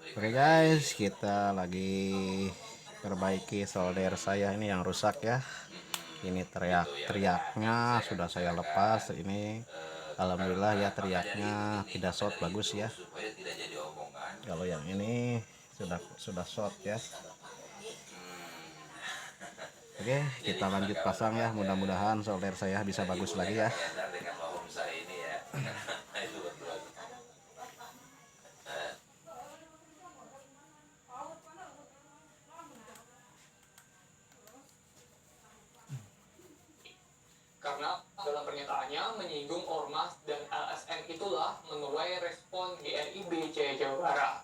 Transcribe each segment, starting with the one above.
Oke guys, kita lagi perbaiki solder saya ini yang rusak ya. Ini teriaknya sudah saya lepas. Ini alhamdulillah ya, teriaknya tidak short, bagus ya. Kalau yang ini sudah short ya. Oke, kita lanjut pasang ya. Mudah-mudahan solder saya bisa bagus lagi ya. Karena dalam pernyataannya menyinggung ormas dan LSM, itulah menuai respon GRIB Jaya Jawa Barat.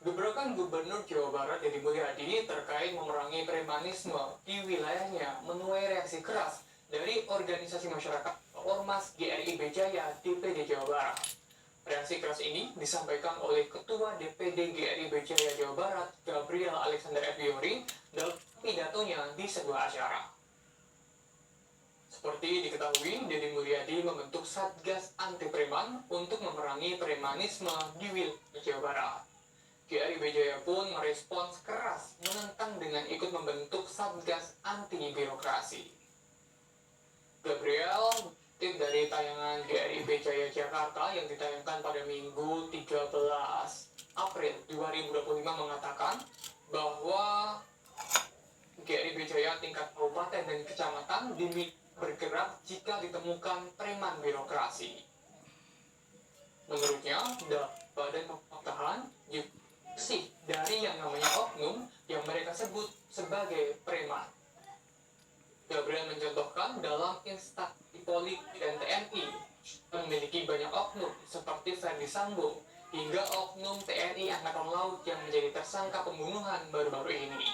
Gebrakan Gubernur Jawa Barat Deddy Mulyadi terkait memerangi premanisme di wilayahnya menuai reaksi keras dari organisasi masyarakat Ormas GRIB Jaya DPD Jawa Barat. Reaksi keras ini disampaikan oleh Ketua DPD GRIB Jaya Jawa Barat Gabriel Alexander Ebiori dalam pidatonya di sebuah acara. Seperti diketahui, Deddy Mulyadi membentuk Satgas Anti Preman untuk memerangi premanisme di wilayah Jawa Barat. GRIB Jaya pun merespons keras menentang dengan ikut membentuk Satgas Anti Birokrasi. Gabriel tip dari tayangan GRIB Jaya Jakarta yang ditayangkan pada Minggu 13 April 2025 mengatakan bahwa GRIB Jaya tingkat kabupaten dan kecamatan bergerak jika ditemukan preman birokrasi. Menurutnya, Badan Pemerintahan sih dari yang namanya oknum yang mereka sebut sebagai preman. Gabriel mencontohkan dalam instansi Polri dan TNI memiliki banyak oknum seperti Ferdi Sambo hingga oknum TNI Angkatan Laut yang menjadi tersangka pembunuhan baru-baru ini.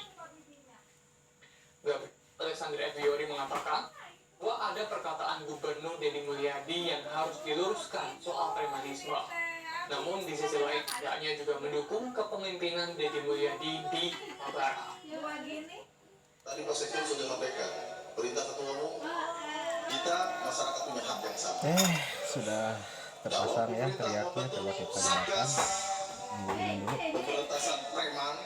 Gabriel Alexander Ebiori mengatakan bahwa ada perkataan Gubernur Deddy Mulyadi yang harus diluruskan soal premanisme. Namun di sisi lain, pihaknya juga mendukung kepemimpinan Deddy Mulyadi di Jawa Barat. Tadi Pak Sekjen sudah sampaikan, perintah ketua umum, kita masyarakat punya hak yang sama. Sudah terpasang ya teriaknya. Coba kita nyalakan. Pemberantasan preman,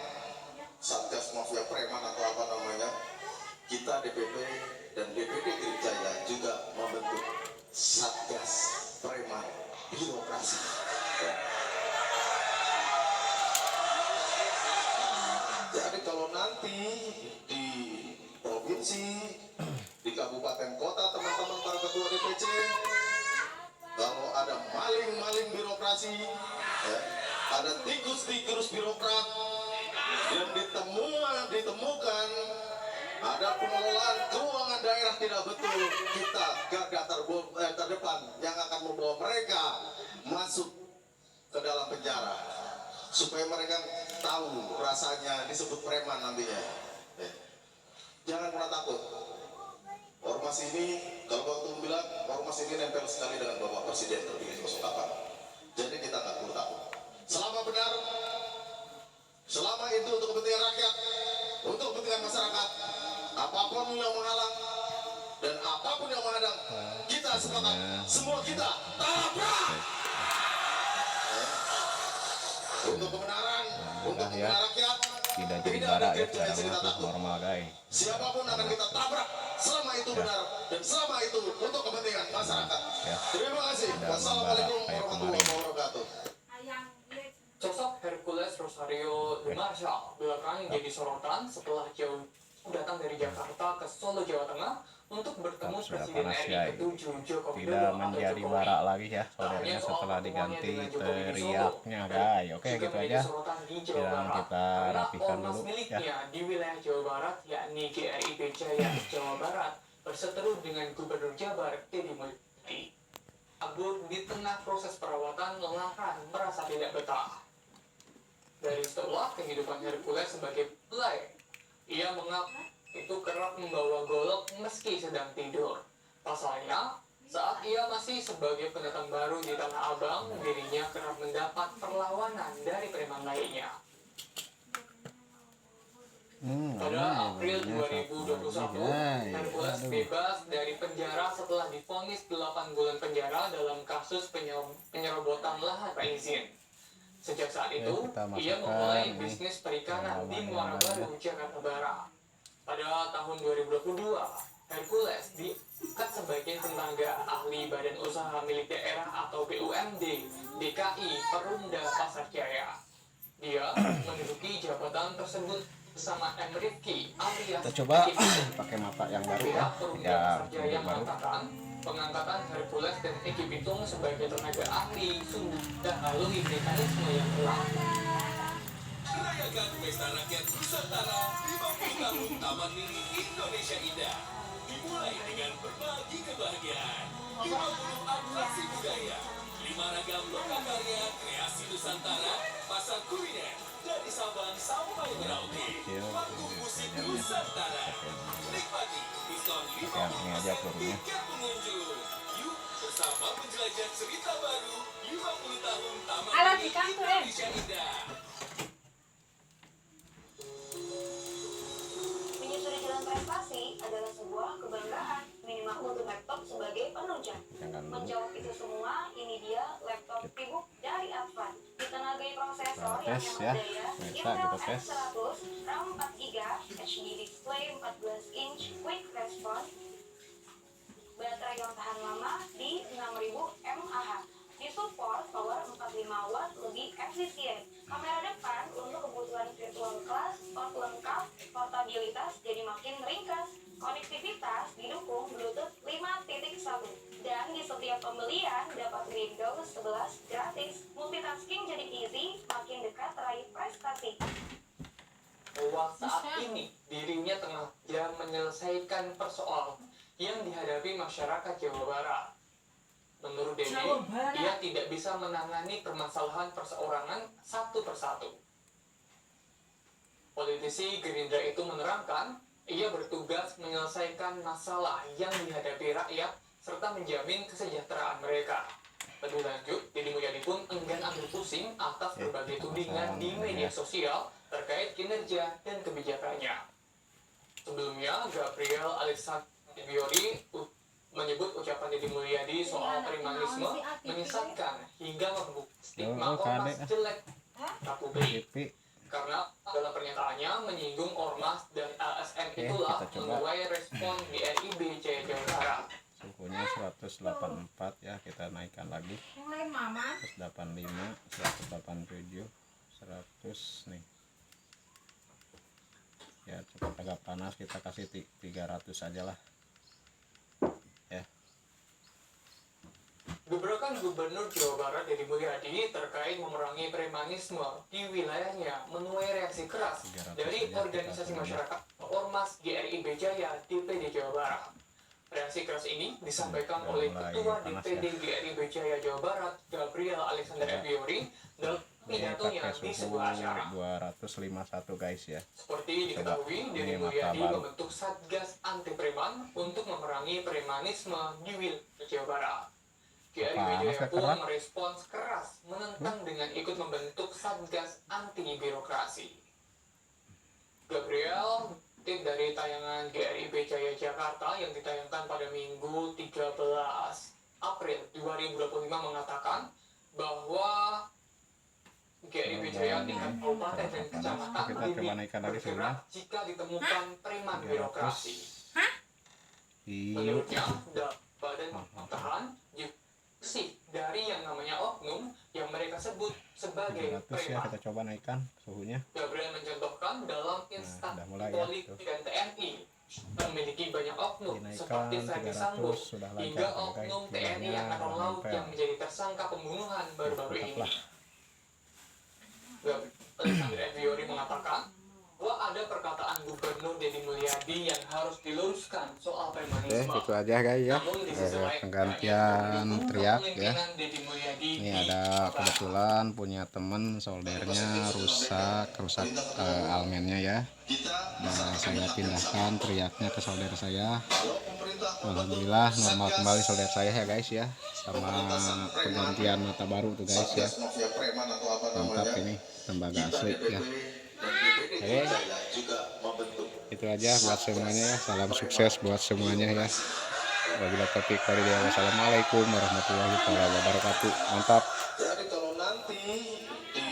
Satgas Mafia Preman atau apa namanya, kita DPP dan DPD Jaya juga membentuk Satgas Preman Birokrasi. Jadi kalau nanti di provinsi, di kabupaten kota, teman-teman para ketua DPC, kalau ada maling-maling birokrasi, ya, ada tikus-tikus birokrat yang ditemukan ada pengelolaan keuangan daerah tidak betul, kita garda terdepan yang akan membawa mereka masuk ke dalam penjara supaya mereka tahu rasanya disebut preman nantinya. Jangan pernah takut. Ormas ini, kalau waktu bilang ormas ini nempel sekali dengan Bapak Presiden terpilih 08. Jadi kita nggak perlu takut. Selama benar, selama itu untuk kepentingan rakyat, untuk kepentingan masyarakat, apapun yang menghalang dan apapun yang menghadang, kita sepakat, semua kita tabrak. Untuk kebenaran, untuk kepentingan rakyat, tidak jadi barak ya, sekarang normal guys. Siapapun akan kita tabrak selama itu benar dan selama itu untuk kepentingan masyarakat. Terima kasih. Wassalamualaikum warahmatullahi wabarakatuh. Sosok Hercules Rosario de Marshall belakangan jadi sorotan setelah jauh datang dari Jakarta ke Solo, Jawa Tengah untuk bertemu Presiden RI ke-7 Joko Widodo tidak atau menjadi Jokowi. barak lagi ya soldernya setelah diganti teriaknya guys. Oke, gitu aja. Dan kita rapikan dulu ya. Di wilayah Jawa Barat, yakni GRIB Jaya Jawa Barat, berseteru dengan Gubernur Jabar Deddy Mulyadi. Abur di tengah proses perawatan lantaran merasa tidak betah. Dari setelah kehidupan Hercules sebagai pelai, ia mengaku itu kerap membawa golok meski sedang tidur. Pasalnya, Saat ia masih sebagai pendatang baru di Tanah Abang, dirinya kerap mendapat perlawanan dari preman lainnya. Pada April 2021, Hercules bebas dari penjara setelah divonis 8 bulan penjara dalam kasus penyerobotan lahan tak izin. Sejak saat itu, ia memulai bisnis perikanan di Muara Baru, Jakarta Barat. Pada tahun 2022, Hercules diangkat sebagai tenaga ahli Badan Usaha Milik Daerah atau BUMD DKI Perumda Pasar Jaya. Dia menduduki jabatan tersebut bersama M. Rifki alias Kita coba Rifki. pakai mata yang baru ya. Pihak Perumda Ya, Pasar Jaya baru. mengatakan pengangkatan Hercules dan Eki Pitung sebagai tenaga ahli sudah melalui mekanisme yang telah. Rayakan Pesta Rakyat Nusantara 50 tahun Taman Mini Indonesia Indah. Dimulai dengan berbagi kebahagiaan. 50 atraksi budaya, 5 ragam lokakarya kreasi Nusantara, pasar kuliner, dari Sabang sampai Merauke. Panggung musik Nusantara. Nikmati diskon 50% tiket pengunjung. Yuk bersama menjelajah cerita baru 50 tahun Taman Mini Indonesia Indah. Menyusuri jalan prestasi adalah sebuah kebanggaan, minimal untuk laptop sebagai penunjang. Menjawab itu semua, ini dia laptop Vibook dari Advan. Ditenagai prosesor yang tes hemat ya. daya, Bisa Intel kita tes. X100, RAM 4GB, HD display 14 inch, quick response, baterai yang tahan lama di 6000 mAh. Disupport power 45 watt lebih efisien. Kamera depan untuk kebutuhan virtual class, port lengkap, portabilitas jadi makin ringkas. Konektivitas didukung Bluetooth 5.1 dan di setiap pembelian dapat Windows 11 gratis. Multitasking jadi easy, makin dekat raih prestasi. Bahwa saat ini dirinya tengah menyelesaikan persoalan yang dihadapi masyarakat Jawa Barat. Menurut Denny, dia tidak bisa menangani permasalahan perseorangan satu persatu. Politisi Gerindra itu menerangkan, ia bertugas menyelesaikan masalah yang dihadapi rakyat serta menjamin kesejahteraan mereka. Lebih lanjut, Deddy Mulyadi pun enggan ambil pusing atas berbagai tudingan di media sosial terkait kinerja dan kebijakannya. Sebelumnya, Gabriel Alexander Biori menyebut ucapan Deddy Mulyadi soal premanisme menyesatkan hingga membuka stigma ormas jelek tak publik. Karena dalam pernyataannya menyinggung ormas dan LSM itulah menuai respon BRIB Jaya Jawa Barat. Suhunya 184 ya, kita naikkan lagi. 185, 187, 100 nih. Ya cepat agak panas, kita kasih 300 aja lah. Ya. Gebrakan Gubernur Jawa Barat Deddy Mulyadi terkait memerangi premanisme di wilayahnya menuai reaksi keras dari organisasi masyarakat Ormas GRIB Jaya DPD Jawa Barat. Reaksi keras ini disampaikan oleh Ketua DPD GRIB Jaya Jawa Barat Gabriel Alexander Biori dalam pidatonya di sebuah acara. 251 guys ya. Seperti diketahui, Deddy Mulyadi membentuk Satgas Anti Preman untuk memerangi premanisme di wilayah Jawa Barat. GRIB Jaya pun merespons keras menentang dengan ikut membentuk Satgas Anti Birokrasi. Gabriel tip dari tayangan GRIB Jaya Jakarta yang ditayangkan pada Minggu 13 April 2025 mengatakan bahwa GRIB Jaya tingkat kabupaten dan kecamatan bergerak jika ditemukan preman birokrasi. Menurutnya, Badan Pemerintahan sih dari yang namanya oknum yang mereka sebut sebagai 300 ya, preman. kita coba naikkan suhunya. Gabriel mencontohkan dalam instansi politik dan TNI memiliki banyak oknum seperti Ferdi Sambo hingga oknum TNI Angkatan Laut yang menjadi tersangka pembunuhan baru-baru ini. Gabriel Alexander Biori mengatakan bahwa ada perkataan Gubernur Deddy Mulyadi yang harus diluruskan soal premanisme. Oke, itu aja guys ya. Namun di sisi lain, Penggantian teriak ya. kepemimpinan Deddy Mulyadi Ini ada kebetulan punya temen soldernya rusak almennya ya. Dan saya pindahkan teriaknya ke solder saya. Kalau pemerintah Alhamdulillah normal kembali solder saya ya guys ya, sama pergantian mata baru tuh guys ya. Satgas Mafia Preman atau apa Mantap namanya. ini tembaga Kita asli DPP ya. dan DPD Oke, Jaya juga membentuk itu aja buat semuanya ya, salam sukses buat semuanya ya. Wabillahi taufiq walhidayah. Wassalamualaikum warahmatullahi wabarakatuh. Mantap. Jadi kalau nanti di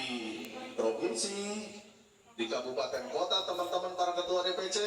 provinsi, di kabupaten kota teman-teman para ketua DPC